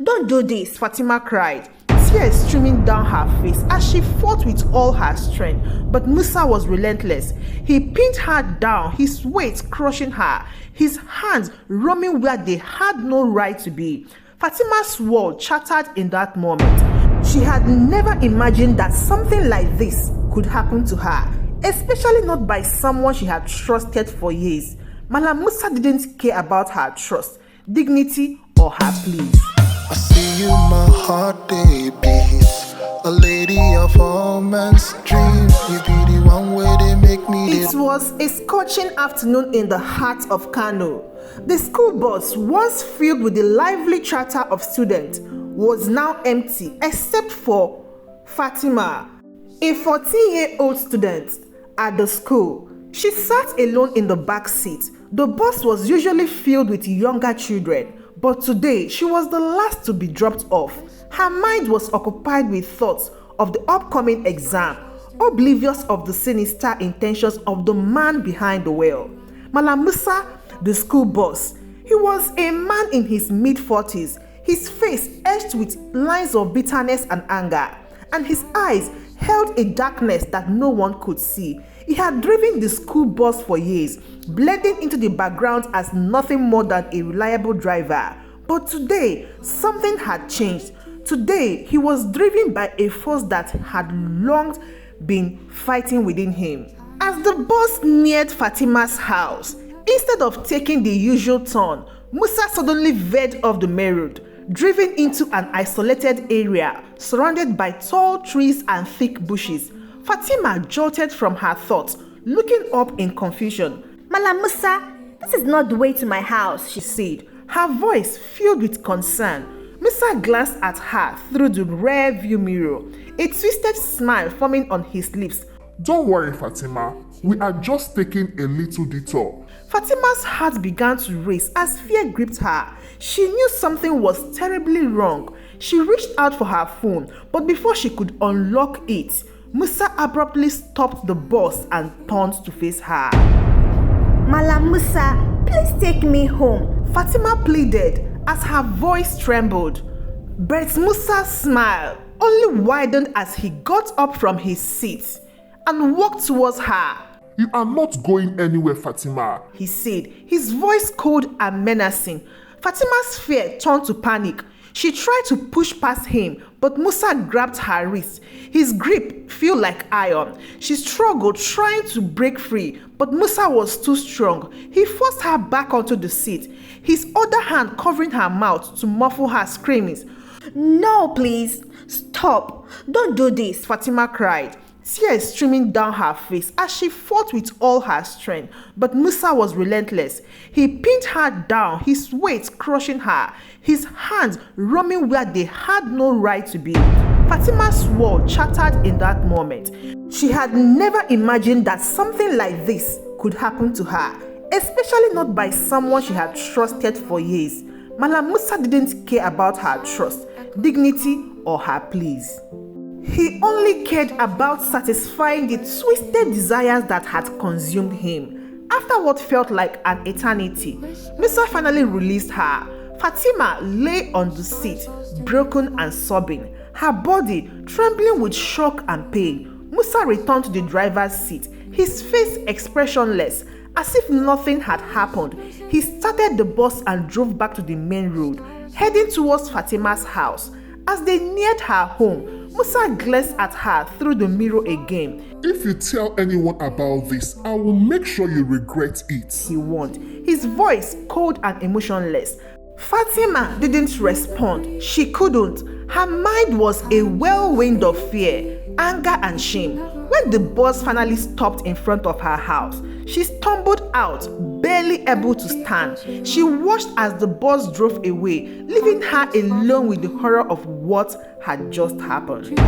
Don't do this, Fatima cried, tears streaming down her face as she fought with all her strength. But Musa was relentless. He pinned her down, his weight crushing her, his hands roaming where they had no right to be. Fatima's world shattered in that moment. She had never imagined that something like this could happen to her, especially not by someone she had trusted for years. Malam Musa didn't care about her trust, dignity, or her pleas. I see you, my heart they beats. A lady of all men's dreams. You be the one where they make me. It was a scorching afternoon in the heart of Kano. The school bus, once filled with the lively chatter of students, was now empty except for Fatima, a 14-year-old student at the school. She sat alone in the back seat. The bus was usually filled with younger children, but today she was the last to be dropped off. Her mind was occupied with thoughts of the upcoming exam, oblivious of the sinister intentions of the man behind the wheel. Malam Musa, the school boss, he was a man in his mid-40s, his face etched with lines of bitterness and anger, and his eyes held a darkness that no one could see. He had driven the school bus for years, blending into the background as nothing more than a reliable driver. But today, something had changed. Today, he was driven by a force that had long been fighting within him. As the bus neared Fatima's house, instead of taking the usual turn, Musa suddenly veered off the main road, driven into an isolated area surrounded by tall trees and thick bushes. Fatima jolted from her thoughts, looking up in confusion. Malam Musa, this is not the way to my house, she said, her voice filled with concern. Musa glanced at her through the rear view mirror, a twisted smile forming on his lips. Don't worry, Fatima. We are just taking a little detour. Fatima's heart began to race as fear gripped her. She knew something was terribly wrong. She reached out for her phone, but before she could unlock it, Musa abruptly stopped the bus and turned to face her. Malam Musa, please take me home, Fatima pleaded as her voice trembled. But Musa's smile only widened as he got up from his seat and walked towards her. You are not going anywhere, Fatima, he said, his voice cold and menacing. Fatima's fear turned to panic. She tried to push past him, but Musa grabbed her wrist. His grip felt like iron. She struggled, trying to break free, but Musa was too strong. He forced her back onto the seat, his other hand covering her mouth to muffle her screamings. No, please, stop. Don't do this, Fatima cried, tears streaming down her face as she fought with all her strength. But Musa was relentless. He pinned her down, his weight crushing her, his hands roaming where they had no right to be. Fatima's world shattered in that moment. She had never imagined that something like this could happen to her, especially not by someone she had trusted for years. Malam Musa didn't care about her trust, dignity, or her pleas. He only cared about satisfying the twisted desires that had consumed him. After what felt like an eternity, Musa finally released her. Fatima lay on the seat, broken and sobbing, her body trembling with shock and pain. Musa returned to the driver's seat, his face expressionless, as if nothing had happened. He started the bus and drove back to the main road, heading towards Fatima's house. As they neared her home, Musa glanced at her through the mirror again. If you tell anyone about this, I will make sure you regret it, he warned, his voice cold and emotionless. Fatima didn't respond. She couldn't. Her mind was a whirlwind of fear, anger and shame. When the bus finally stopped in front of her house, she stumbled out, barely able to stand. She watched as the bus drove away, leaving her alone with the horror of what had just happened.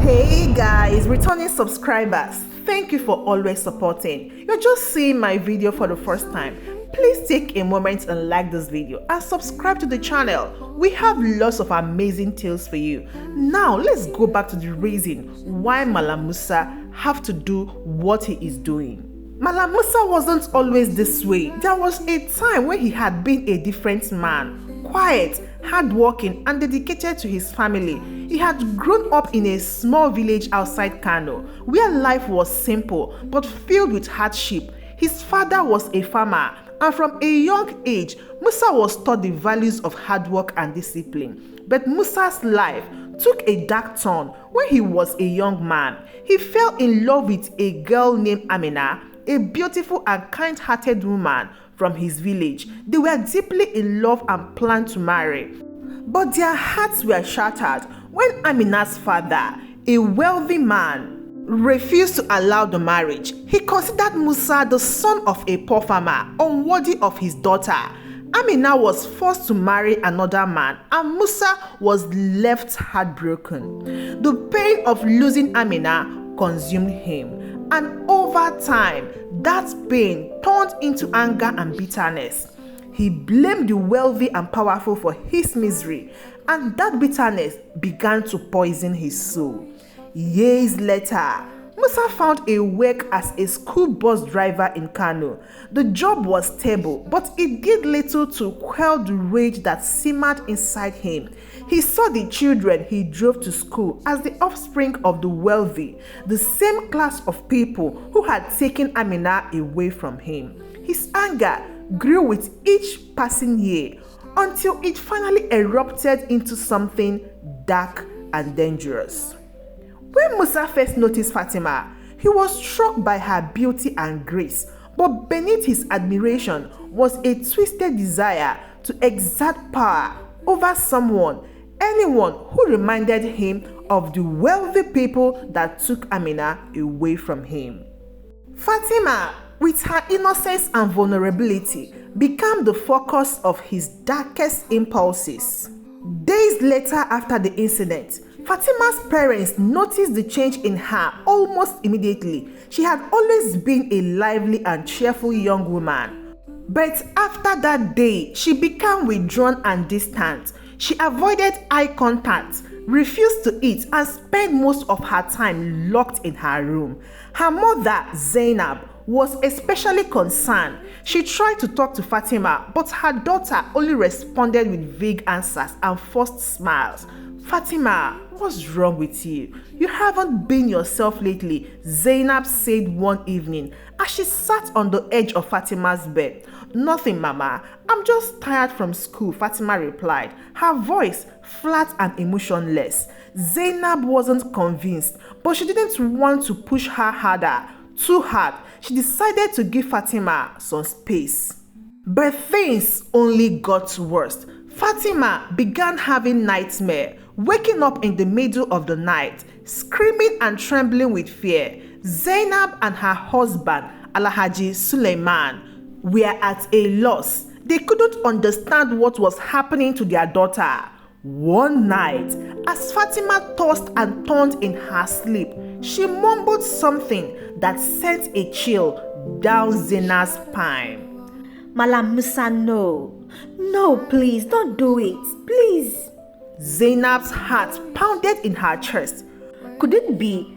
Hey guys, returning subscribers, thank you for always supporting. You're just seeing my video for the first time. Please take a moment and like this video and subscribe to the channel. We have lots of amazing tales for you. Now let's go back to the reason why Malam Musa have to do what he is doing. Malam Musa wasn't always this way. There was a time when he had been a different man, quiet, hardworking, and dedicated to his family. He had grown up in a small village outside Kano, where life was simple but filled with hardship. His father was a farmer, and from a young age, Musa was taught the values of hard work and discipline. But Musa's life took a dark turn when he was a young man. He fell in love with a girl named Amina, a beautiful and kind-hearted woman from his village. They were deeply in love and planned to marry. But their hearts were shattered when Amina's father, a wealthy man, refused to allow the marriage. He considered Musa, the son of a poor farmer, unworthy of his daughter. Amina was forced to marry another man, and Musa was left heartbroken. The pain of losing Amina consumed him, and over time, that pain turned into anger and bitterness. He blamed the wealthy and powerful for his misery, and that bitterness began to poison his soul. Years later, Musa found a work as a school bus driver in Kano. The job was stable, but it did little to quell the rage that simmered inside him. He saw the children he drove to school as the offspring of the wealthy, the same class of people who had taken Amina away from him. His anger grew with each passing year until it finally erupted into something dark and dangerous. When Musa first noticed Fatima, he was struck by her beauty and grace, but beneath his admiration was a twisted desire to exert power over anyone who reminded him of the wealthy people that took Amina away from him. Fatima, with her innocence and vulnerability, became the focus of his darkest impulses. Days later after the incident, Fatima's parents noticed the change in her almost immediately. She had always been a lively and cheerful young woman. But after that day, she became withdrawn and distant. She avoided eye contact, refused to eat, and spent most of her time locked in her room. Her mother, Zainab, was especially concerned. She tried to talk to Fatima, but her daughter only responded with vague answers and forced smiles. "Fatima, what's wrong with you? You haven't been yourself lately," Zainab said one evening as she sat on the edge of Fatima's bed. "Nothing, Mama. I'm just tired from school," Fatima replied, her voice flat and emotionless. Zainab wasn't convinced, but she didn't want to push her too hard. She decided to give Fatima some space. But things only got worse. Fatima began having nightmares, waking up in the middle of the night, screaming and trembling with fear. Zainab and her husband, Alhaji Suleiman, were at a loss. They couldn't understand what was happening to their daughter. One night, as Fatima tossed and turned in her sleep, she mumbled something that sent a chill down Zainab's spine. Malam Musa, no. No, please, don't do it. Please. Zainab's heart pounded in her chest. Could it be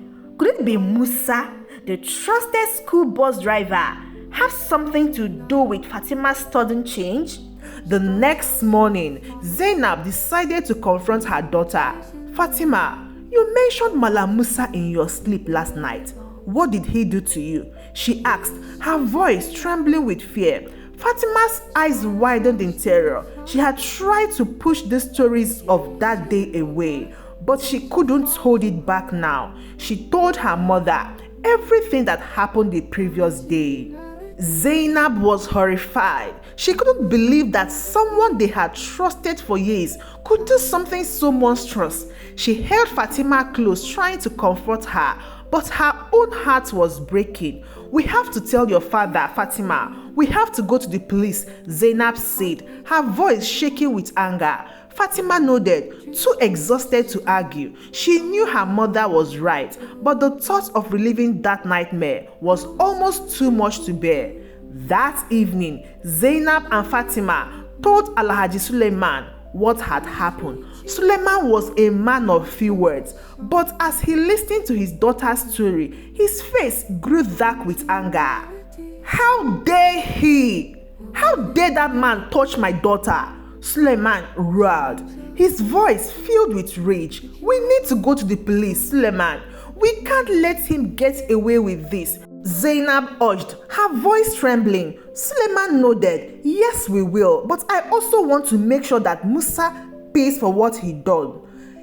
Musa, the trusted school bus driver, have something to do with Fatima's sudden change? The next morning, Zainab decided to confront her daughter. "Fatima, you mentioned Malam Musa in your sleep last night. What did he do to you?" she asked, her voice trembling with fear. Fatima's eyes widened in terror. She had tried to push the stories of that day away, but she couldn't hold it back now. She told her mother everything that happened the previous day. Zainab was horrified. She couldn't believe that someone they had trusted for years could do something so monstrous. She held Fatima close, trying to comfort her, but her own heart was breaking. "We have to tell your father, Fatima. We have to go to the police," Zainab said, her voice shaking with anger. Fatima nodded, too exhausted to argue. She knew her mother was right, but the thought of reliving that nightmare was almost too much to bear. That evening, Zainab and Fatima told Alhaji Suleiman what had happened. Suleiman was a man of few words, but as he listened to his daughter's story, his face grew dark with anger. "How dare he? How dare that man touch my daughter?" Suleiman roared, his voice filled with rage. "We need to go to the police, Suleiman. We can't let him get away with this," Zainab urged, her voice trembling. Suleiman nodded, "Yes, we will, but I also want to make sure that Musa pays for what he done.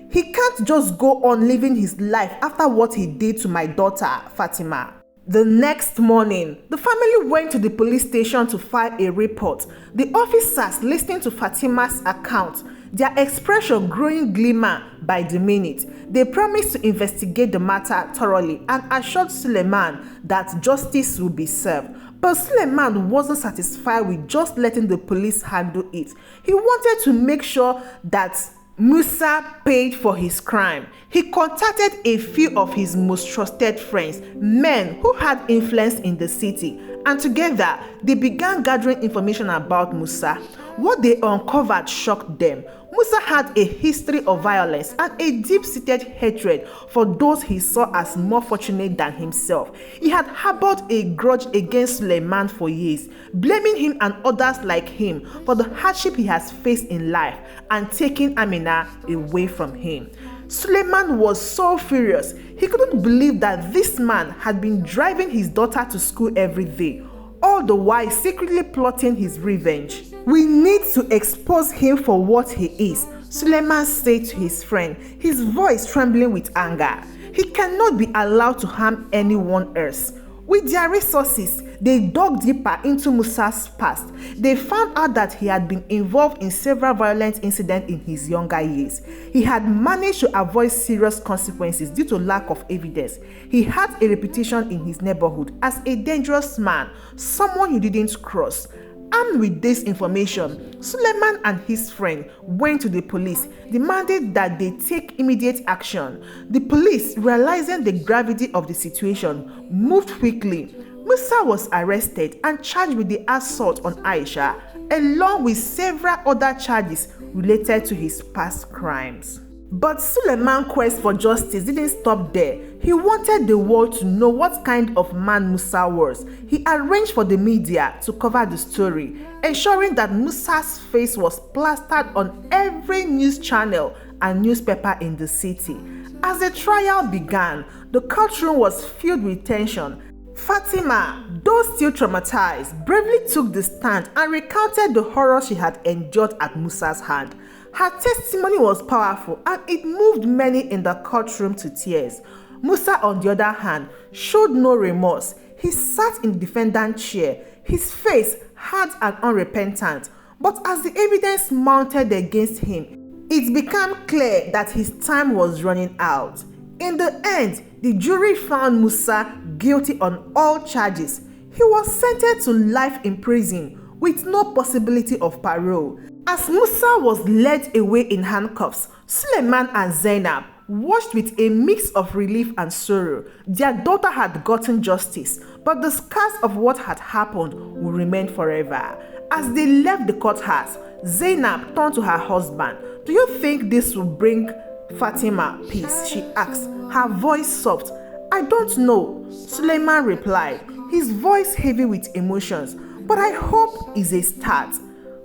He can't just go on living his life after what he did to my daughter, Fatima." The next morning, the family went to the police station to file a report. The officers listened to Fatima's account, their expression growing glimmer by the minute. They promised to investigate the matter thoroughly and assured Suleiman that justice would be served. But Suleiman wasn't satisfied with just letting the police handle it. He wanted to make sure that Musa paid for his crime. He contacted a few of his most trusted friends, men who had influence in the city, and together they began gathering information about Musa. What they uncovered shocked them. Musa had a history of violence and a deep-seated hatred for those he saw as more fortunate than himself. He had harbored a grudge against Suleiman for years, blaming him and others like him for the hardship he has faced in life and taking Amina away from him. Suleiman was so furious. He couldn't believe that this man had been driving his daughter to school every day, all the while secretly plotting his revenge. "We need to expose him for what he is," Suleiman said to his friend, his voice trembling with anger. "He cannot be allowed to harm anyone else." With their resources, they dug deeper into Musa's past. They found out that he had been involved in several violent incidents in his younger years. He had managed to avoid serious consequences due to lack of evidence. He had a reputation in his neighborhood as a dangerous man, someone you didn't cross. Armed with this information, Suleiman and his friend went to the police, demanding that they take immediate action. The police, realizing the gravity of the situation, moved quickly. Musa was arrested and charged with the assault on Aisha, along with several other charges related to his past crimes. But Suleiman's quest for justice didn't stop there. He wanted the world to know what kind of man Musa was. He arranged for the media to cover the story, ensuring that Musa's face was plastered on every news channel and newspaper in the city. As the trial began, the courtroom was filled with tension. Fatima, though still traumatized, bravely took the stand and recounted the horror she had endured at Musa's hand. Her testimony was powerful and it moved many in the courtroom to tears. Musa, on the other hand, showed no remorse. He sat in the defendant's chair, his face hard and unrepentant. But as the evidence mounted against him, it became clear that his time was running out. In the end, the jury found Musa guilty on all charges. He was sentenced to life in prison with no possibility of parole. As Musa was led away in handcuffs, Suleiman and Zainab watched with a mix of relief and sorrow. Their daughter had gotten justice, but the scars of what had happened would remain forever. As they left the courthouse, Zainab turned to her husband. "Do you think this will bring Fatima peace?" she asked, her voice soft. "I don't know," Suleiman replied, his voice heavy with emotions, "but I hope it's a start."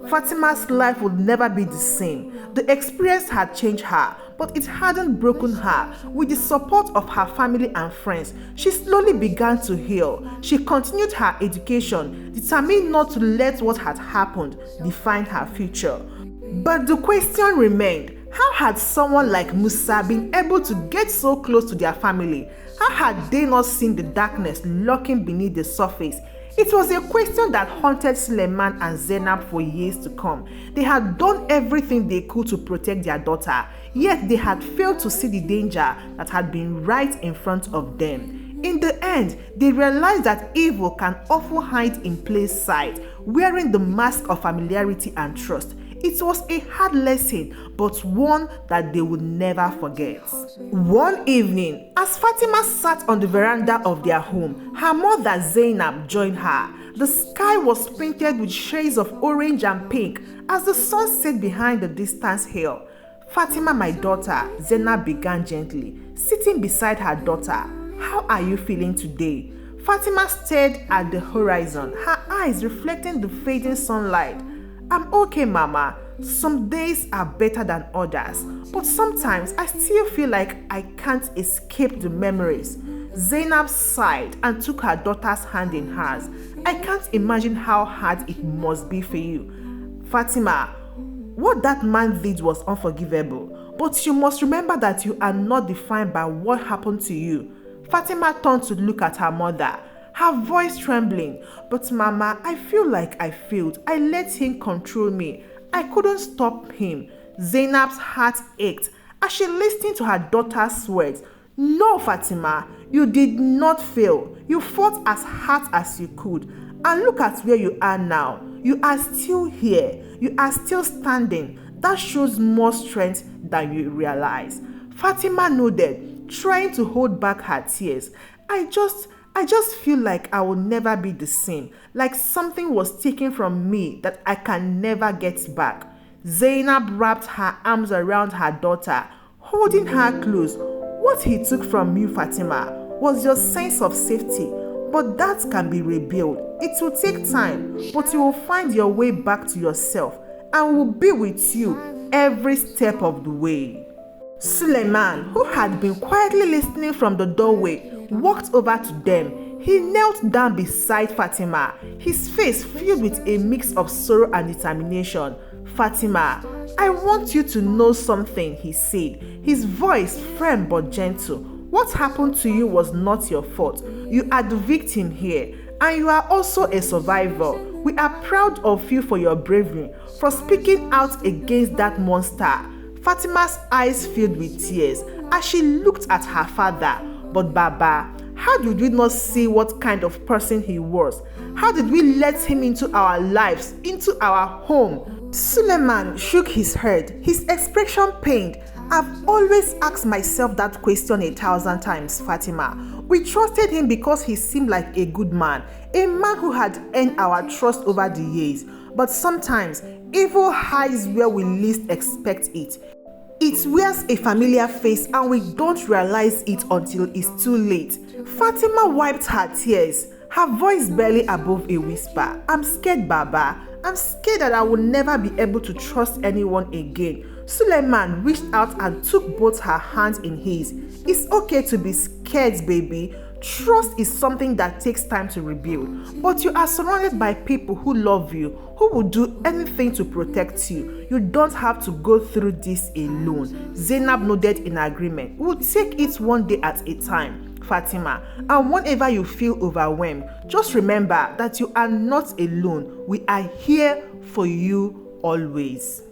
Fatima's life would never be the same. The experience had changed her, but it hadn't broken her. With the support of her family and friends, she slowly began to heal. She continued her education, determined not to let what had happened define her future. But the question remained, how had someone like Musa been able to get so close to their family? How had they not seen the darkness lurking beneath the surface? It was a question that haunted Suleiman and Zainab for years to come. They had done everything they could to protect their daughter, yet they had failed to see the danger that had been right in front of them. In the end, they realized that evil can often hide in plain sight, wearing the mask of familiarity and trust. It was a hard lesson, but one that they would never forget. One evening, as Fatima sat on the veranda of their home, her mother Zainab joined her. The sky was painted with shades of orange and pink as the sun set behind the distant hill. "Fatima, my daughter," Zainab began gently, sitting beside her daughter. "How are you feeling today?" Fatima stared at the horizon, her eyes reflecting the fading sunlight. I'm okay, Mama. Some days are better than others, but sometimes I still feel like I can't escape the memories. Zainab sighed and took her daughter's hand in hers. I can't imagine how hard it must be for you. Fatima, what that man did was unforgivable, but you must remember that you are not defined by what happened to you. Fatima turned to look at her mother, her voice trembling. But Mama, I feel like I failed. I let him control me. I couldn't stop him. Zainab's heart ached as she listened to her daughter's words. No, Fatima, you did not fail. You fought as hard as you could. And look at where you are now. You are still here. You are still standing. That shows more strength than you realize. Fatima nodded, trying to hold back her tears. I just feel like I will never be the same. Like something was taken from me that I can never get back. Zainab wrapped her arms around her daughter, holding her close. What he took from you, Fatima, was your sense of safety, but that can be rebuilt. It will take time, but you will find your way back to yourself and will be with you every step of the way. Suleiman, who had been quietly listening from the doorway, walked over to them. He knelt down beside Fatima, his face filled with a mix of sorrow and determination. Fatima, I want you to know something, he said, his voice firm but gentle. What happened to you was not your fault. You are the victim here, and you are also a survivor. We are proud of you for your bravery, for speaking out against that monster. Fatima's eyes filled with tears as she looked at her father. But Baba, how did we not see what kind of person he was? How did we let him into our lives, into our home? Suleiman shook his head, his expression pained. I've always asked myself that question 1,000 times, Fatima. We trusted him because he seemed like a good man, a man who had earned our trust over the years. But sometimes, evil hides where we least expect it. It wears a familiar face and we don't realize it until it's too late. Fatima wiped her tears, her voice barely above a whisper. I'm scared, Baba. I'm scared that I will never be able to trust anyone again. Suleiman reached out and took both her hands in his. It's okay to be scared, baby. Trust is something that takes time to rebuild. But you are surrounded by people who love you, who will do anything to protect you. You don't have to go through this alone. Zainab nodded in agreement. We'll take it one day at a time, Fatima. And whenever you feel overwhelmed, just remember that you are not alone. We are here for you always.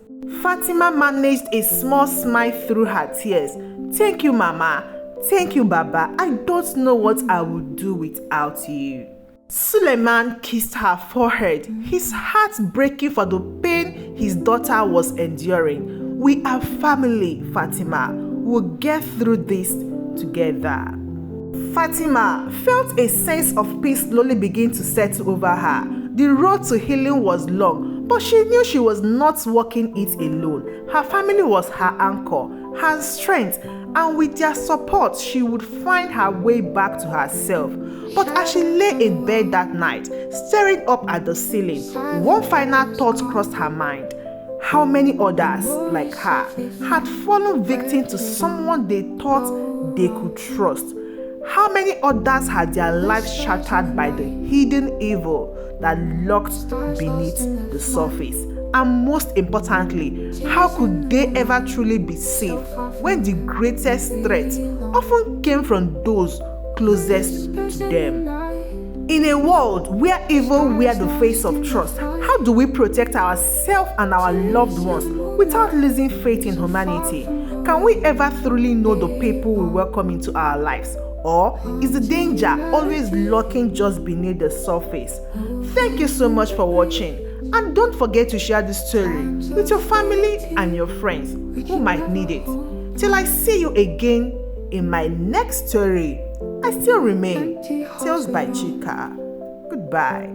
Fatima managed a small smile through her tears. Thank you, Mama. Thank you, Baba. I don't know what I would do without you. Suleiman kissed her forehead, his heart breaking for the pain his daughter was enduring. We are family, Fatima. We'll get through this together. Fatima felt a sense of peace slowly begin to settle over her. The road to healing was long, but she knew she was not walking it alone. Her family was her anchor, her strength, and with their support, she would find her way back to herself. But as she lay in bed that night, staring up at the ceiling, one final thought crossed her mind. How many others, like her, had fallen victim to someone they thought they could trust? How many others had their lives shattered by the hidden evil that lurked beneath the surface? And most importantly, how could they ever truly be safe when the greatest threat often came from those closest to them? In a world where evil wears the face of trust, how do we protect ourselves and our loved ones without losing faith in humanity? Can we ever truly know the people we welcome into our lives? Or is the danger always lurking just beneath the surface? Thank you so much for watching. And don't forget to share this story with your family and your friends who might need it. Till I see you again in my next story, I still remain Tales by Chika. Goodbye.